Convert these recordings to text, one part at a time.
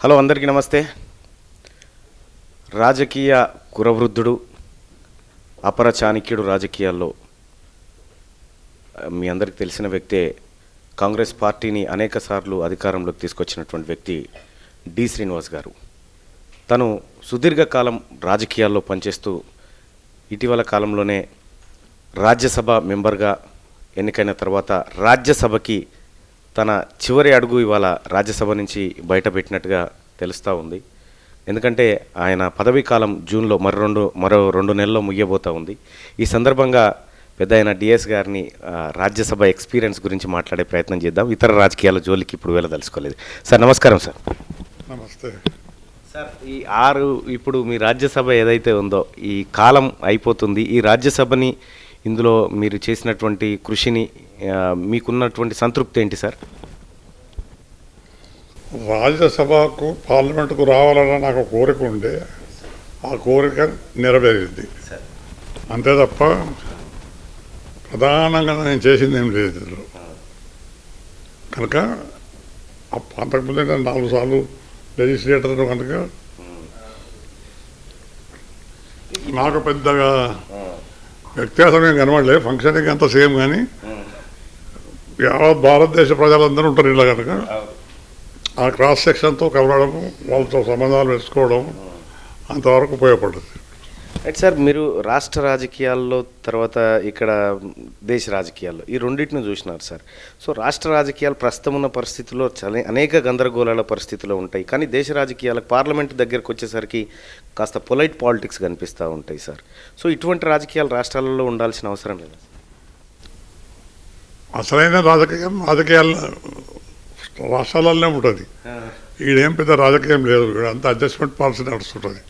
Hello అందరికీ నమస్తే. రాజకీయ కురవృద్ధుడు, అపర చాణక్యుడు రాజకీయాల్లో మీ అందరికీ తెలిసిన వ్యక్తే. కాంగ్రెస్ పార్టీని అనేకసార్లు అధికారంలోకి తీసుకొచ్చినటువంటి వ్యక్తి డి శ్రీనివాస్ గారు. తను సుదీర్ఘకాలం రాజకీయాల్లో పనిచేస్తూ ఇటీవల కాలంలోనే రాజ్యసభ మెంబర్గా ఎన్నికైన తర్వాత రాజ్యసభకి తన చివరి అడుగు ఇవాళ రాజ్యసభ నుంచి బయటపెట్టినట్టుగా తెలుస్తూ ఉంది. ఎందుకంటే ఆయన పదవీ కాలం జూన్లో మరో రెండు నెలల్లో ముగియబోతూ ఉంది. ఈ సందర్భంగా పెద్ద ఆయన డిఎస్ గారిని రాజ్యసభ ఎక్స్పీరియన్స్ గురించి మాట్లాడే ప్రయత్నం చేద్దాం. ఇతర రాజకీయాల జోలికి ఇప్పుడు వెళ్ళదలుచుకోలేదు. సార్ నమస్కారం. సార్ నమస్తే సార్. ఇప్పుడు మీ రాజ్యసభ ఏదైతే ఉందో ఈ కాలం అయిపోతుంది. ఈ రాజ్యసభని, ఇందులో మీరు చేసినటువంటి కృషిని, మీకున్నటువంటి సంతృప్తి ఏంటి సార్? రాజ్యసభకు పార్లమెంటుకు రావాలన్న నాకు కోరిక ఉండే, ఆ కోరిక నెరవేరింది అంతే తప్ప ప్రధానంగా నేను చేసింది ఏం లేదు. కనుక అంతకుముందే నేను 4 సార్లు లెజిస్లేటర్ కనుక నాకు పెద్దగా వ్యత్యాసం ఏం కనబడలేదు. ఫంక్షనింగ్ అంతా సేమ్, కానీ యావత్ భారతదేశ ప్రజలందరూ ఉంటారు ఇలా కనుక ఆ క్రాస్ సెక్షన్తో కలవడం, వాళ్ళతో సంబంధాలు వేసుకోవడం అంతవరకు ఉపయోగపడుతుంది. Right sir. మీరు రాష్ట్ర రాజకీయాల్లో, తర్వాత ఇక్కడ దేశ రాజకీయాల్లో ఈ రెండింటిని చూసినారు సార్. సో రాష్ట్ర రాజకీయాలు ప్రస్తుతం ఉన్న పరిస్థితుల్లో అనేక గందరగోళాల పరిస్థితుల్లో ఉంటాయి. కానీ దేశ రాజకీయాలకు, పార్లమెంట్ దగ్గరకు వచ్చేసరికి కాస్త పొలైట్ పాలిటిక్స్ కనిపిస్తూ ఉంటాయి సార్. సో ఇటువంటి రాజకీయాలు రాష్ట్రాలలో ఉండాల్సిన అవసరం లేదు. అసలైన రాజకీయాలు రాష్ట్రాలలోనే ఉంటుంది. ఈడేం పెద్ద రాజకీయం లేదు, అంత అడ్జస్ట్మెంట్ పాలసీ నడుస్తుంటుంది.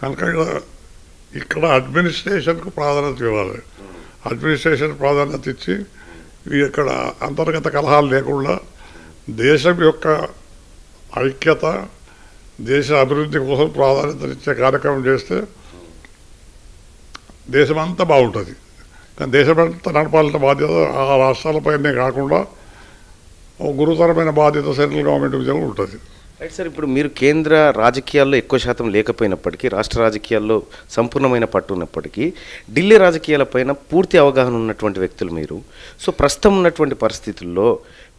కనుక ఇక్కడ అడ్మినిస్ట్రేషన్కు ప్రాధాన్యత ఇవ్వాలి. అడ్మినిస్ట్రేషన్ ప్రాధాన్యత ఇచ్చి ఇక్కడ అంతర్గత కలహాలు లేకుండా దేశం యొక్క ఐక్యత, దేశ అభివృద్ధి కోసం ప్రాధాన్యత ఇచ్చే కార్యక్రమం చేస్తే దేశమంతా బాగుంటుంది. కానీ దేశమంతా నడపాల్సిన బాధ్యత ఆ రాష్ట్రాలపైనే కాకుండా గురుతరమైన బాధ్యత సెంట్రల్ గవర్నమెంట్ మీద ఉంటుంది. Right sir. ఇప్పుడు మీరు కేంద్ర రాజకీయాల్లో ఎక్కువ శాతం లేకపోయినప్పటికీ, రాష్ట్ర రాజకీయాల్లో సంపూర్ణమైన పట్టు ఉన్నప్పటికీ, ఢిల్లీ రాజకీయాలపైన పూర్తి అవగాహన ఉన్నటువంటి వ్యక్తులు మీరు. సో ప్రస్తుతం ఉన్నటువంటి పరిస్థితుల్లో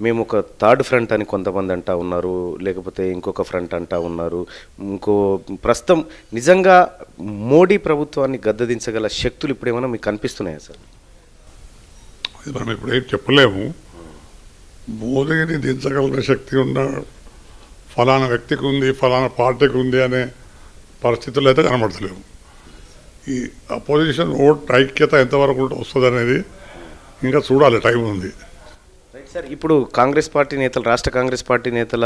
మేము ఒక థర్డ్ ఫ్రంట్ అని కొంతమంది అంటా ఉన్నారు, లేకపోతే ఇంకొక ఫ్రంట్ అంటా ఉన్నారు. ప్రస్తుతం నిజంగా మోడీ ప్రభుత్వాన్ని గద్దెదించగల శక్తులు ఇప్పుడు ఏమైనా మీకు కనిపిస్తున్నాయా సార్? మనం ఇప్పుడు ఏం చెప్పలేము. మోదీని దించగలిగిన శక్తి ఉన్న ఫలానా వ్యక్తికి ఉంది, ఫలానా పార్టీకి ఉంది అనే పరిస్థితులు అయితే కనబడతలేవు. ఈ అపోజిషన్ ఓట్ ఐక్యత ఎంతవరకు వస్తుంది అనేది ఇంకా చూడాలి, టైం ఉంది. Right sir. ఇప్పుడు కాంగ్రెస్ పార్టీ నేతలు, రాష్ట్ర కాంగ్రెస్ పార్టీ నేతల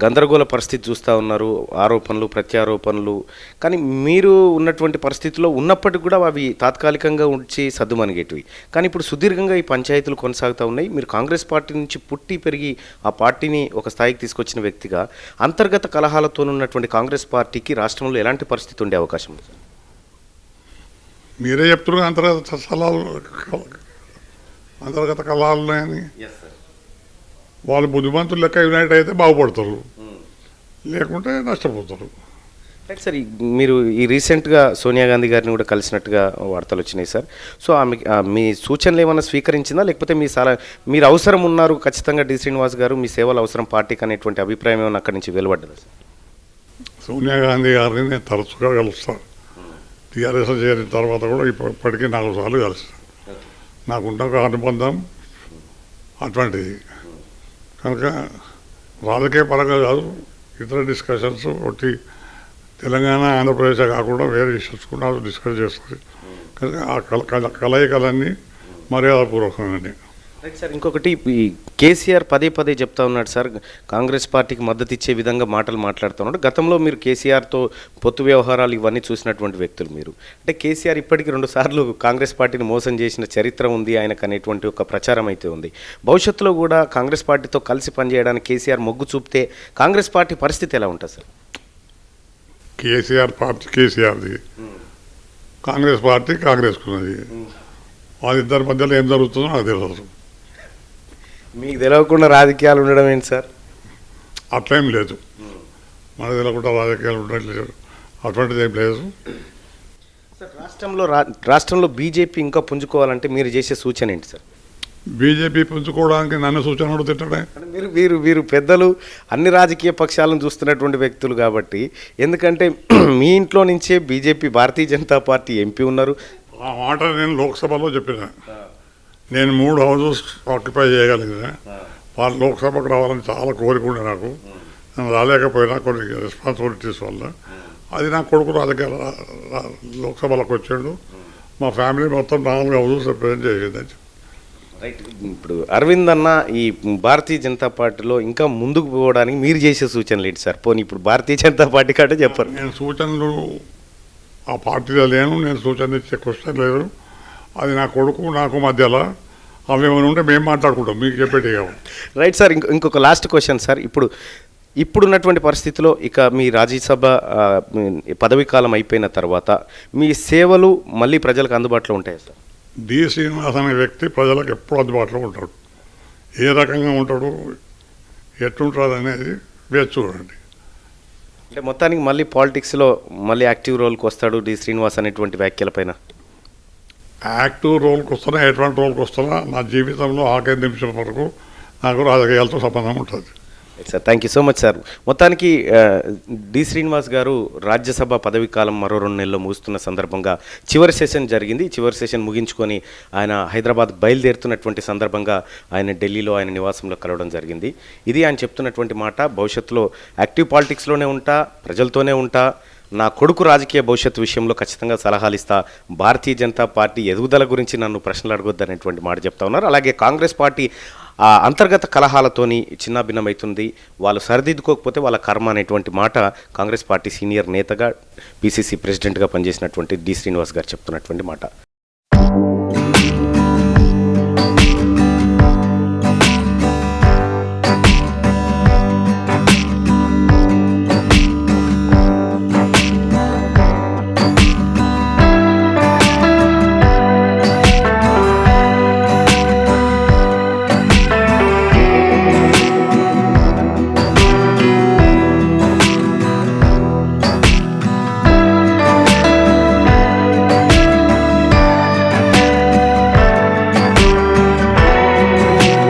గందరగోళ పరిస్థితి చూస్తూ ఉన్నారు, ఆరోపణలు ప్రత్యారోపణలు. కానీ మీరు ఉన్నటువంటి పరిస్థితుల్లో ఉన్నప్పటికీ కూడా అవి తాత్కాలికంగా ఉంచి సద్దుమణిగేటివి. కానీ ఇప్పుడు సుదీర్ఘంగా ఈ పంచాయతీలు కొనసాగుతూ ఉన్నాయి. మీరు కాంగ్రెస్ పార్టీ నుంచి పుట్టి పెరిగి ఆ పార్టీని ఒక స్థాయికి తీసుకొచ్చిన వ్యక్తిగా, అంతర్గత కలహాలతో ఉన్నటువంటి కాంగ్రెస్ పార్టీకి రాష్ట్రంలో ఎలాంటి పరిస్థితి ఉండే అవకాశం ఉంది? మీరే చెప్తున్నారు అంతర్గత కలహాలు ఉన్నాయని. వాళ్ళు బుద్ధిమంతులు లెక్క యునైట్ అయితే బాగుపడతారు, లేకుంటే నష్టపోతారు. Right sir. మీరు ఈ రీసెంట్గా సోనియా గాంధీ గారిని కూడా కలిసినట్టుగా వార్తలు వచ్చినాయి సార్. సో ఆమె మీ సూచనలు ఏమైనా స్వీకరించిందా, లేకపోతే మీరు అవసరం ఉన్నారు ఖచ్చితంగా డి శ్రీనివాస్ గారు, మీ సేవలు అవసరం పార్టీకి అనేటువంటి అభిప్రాయం ఏమైనా అక్కడి నుంచి వెలువడ్డదా సార్? సోనియా గాంధీ గారిని నేను తరచుగా కలుస్తాను. టీఆర్ఎస్ చేరిన తర్వాత కూడా ఇప్పటికీ 4 సార్లు కలుస్తాను. నాకున్న ఒక అనుబంధం అటువంటిది. కనుక రాజకీయ పరంగా కాదు, ఇతర డిస్కషన్స్ ఒకటి తెలంగాణ ఆంధ్రప్రదేశ్ కాకుండా వేరే ఇష్యూస్ కూడా డిస్కస్ చేస్తుంది. కనుక ఆ కలయికలన్నీ మర్యాదపూర్వకంగానే. Right sir. ఇంకొకటి, ఈ కేసీఆర్ పదే పదే చెప్తా ఉన్నాడు సార్, కాంగ్రెస్ పార్టీకి మద్దతు ఇచ్చే విధంగా మాటలు మాట్లాడుతూ ఉన్నాడు. గతంలో మీరు కేసీఆర్తో పొత్తు వ్యవహారాలు ఇవన్నీ చూసినటువంటి వ్యక్తులు మీరు. అంటే కేసీఆర్ ఇప్పటికీ 2 సార్లు కాంగ్రెస్ పార్టీని మోసం చేసిన చరిత్ర ఉంది ఆయనకు అనేటువంటి ఒక ప్రచారం అయితే ఉంది. భవిష్యత్తులో కూడా కాంగ్రెస్ పార్టీతో కలిసి పనిచేయడానికి కేసీఆర్ మొగ్గు చూపితే కాంగ్రెస్ పార్టీ పరిస్థితి ఎలా ఉంటుంది సార్? కేసీఆర్ పార్టీ కేసీఆర్ది, కాంగ్రెస్ పార్టీ కాంగ్రెస్కున్నది. వాళ్ళిద్దరి మధ్యలో ఏం జరుగుతుందో నాకు తెలియదు. మీకు తెలియకుండా రాజకీయాలు ఉండడం ఏంటి సార్? అట్లేం లేదు. మన తెలియకుండా రాజకీయాలు ఉండట్లేదు, అటువంటిది ఏం లేదు. సార్ రాష్ట్రంలో బీజేపీ ఇంకా పుంజుకోవాలంటే మీరు చేసే సూచన ఏంటి సార్? బీజేపీ పుంజుకోవడానికి నన్ను సూచన అడుగుతుంటే అంటే మీరు పెద్దలు అన్ని రాజకీయ పక్షాలను చూస్తున్నటువంటి వ్యక్తులు కాబట్టి, ఎందుకంటే మీ ఇంట్లో నుంచే BJP Bharatiya Janata party MP ఉన్నారు. ఆ మాట నేను లోక్సభలో చెప్పిన. నేను 3 హౌజెస్ ఆక్యుపై చేయగలిగిన. వాళ్ళు లోక్సభకు రావాలని చాలా కోరికుండే నాకు. నేను రాలేకపోయినా కొన్ని రెస్పాన్సిబిలిటీస్ వల్ల. అది నా కొడుకు రాజకీయ లోక్సభలోకి వచ్చాడు. మా ఫ్యామిలీ మొత్తం 4 హౌజెస్ రిప్రజెంట్ చేసింది. రైట్. ఇప్పుడు అరవింద్ అన్న ఈ భారతీయ జనతా పార్టీలో ఇంకా ముందుకు పోవడానికి మీరు చేసే సూచనలు ఏంటి సార్? పోనీ ఇప్పుడు భారతీయ జనతా పార్టీ కంటే చెప్పరు. నేను సూచనలు ఆ పార్టీలో లేను, నేను సూచనలు ఇచ్చే క్వశ్చన్ లేదు. అది నా కొడుకు నాకు మధ్యలో అవి ఏమైనా ఉంటే మేము మాట్లాడుకుంటాం, మీకు చెప్పేటి కావు. Right sir. ఇంకొక లాస్ట్ క్వశ్చన్ సార్. ఇప్పుడున్నటువంటి పరిస్థితిలో ఇక మీ రాజ్యసభ పదవీ కాలం అయిపోయిన తర్వాత మీ సేవలు మళ్ళీ ప్రజలకు అందుబాటులో ఉంటాయి సార్? డి శ్రీనివాస్ అనే వ్యక్తి ప్రజలకు ఎప్పుడు అందుబాటులో ఉంటాడు. ఏ రకంగా ఉంటాడు, ఎట్టుంటుంది అనేది వేచి చూడండి. అంటే మొత్తానికి మళ్ళీ పాలిటిక్స్లో మళ్ళీ యాక్టివ్ రోల్కి వస్తాడు డి శ్రీనివాస్ అనేటువంటి వ్యాఖ్యల పైన? యాక్టివ్ రోల్కి వస్తున్నా, ఎటువంటి రోల్కి వస్తున్నా నా జీవితంలో 5 నిమిషం వరకు నాకు రాజకీయాలతో సంబంధం ఉంటుంది. Sir thank you so much sir. మొత్తానికి డి శ్రీనివాస్ గారు రాజ్యసభ పదవీ కాలం మరో 2 నెలల్లో ముగుస్తున్న సందర్భంగా చివరి సెషన్ జరిగింది. చివరి సెషన్ ముగించుకొని ఆయన హైదరాబాద్ బయలుదేరుతున్నటువంటి సందర్భంగా ఆయన ఢిల్లీలో ఆయన నివాసంలో కలవడం జరిగింది. ఇది ఆయన చెప్తున్నటువంటి మాట. భవిష్యత్తులో యాక్టివ్ పాలిటిక్స్లోనే ఉంటా, ప్రజలతోనే ఉంటా, నా కొడుకు రాజకీయ భవిష్యత్తు విషయంలో ఖచ్చితంగా సలహాలు ఇస్తా, భారతీయ జనతా పార్టీ ఎదుగుదల గురించి నన్ను ప్రశ్నలు అడగొద్దు అనేటువంటి మాట చెప్తా ఉన్నారు. అలాగే కాంగ్రెస్ పార్టీ అంతర్గత కలహాలతోని చిన్నాభిన్నమవుతుంది, వాళ్ళు సరిదిద్దుకోకపోతే వాళ్ళ కర్మ అనేటువంటి మాట కాంగ్రెస్ పార్టీ సీనియర్ నేతగా పిసిసి ప్రెసిడెంట్గా పనిచేసినటువంటి డి శ్రీనివాస్ గారు చెప్తున్నటువంటి మాట.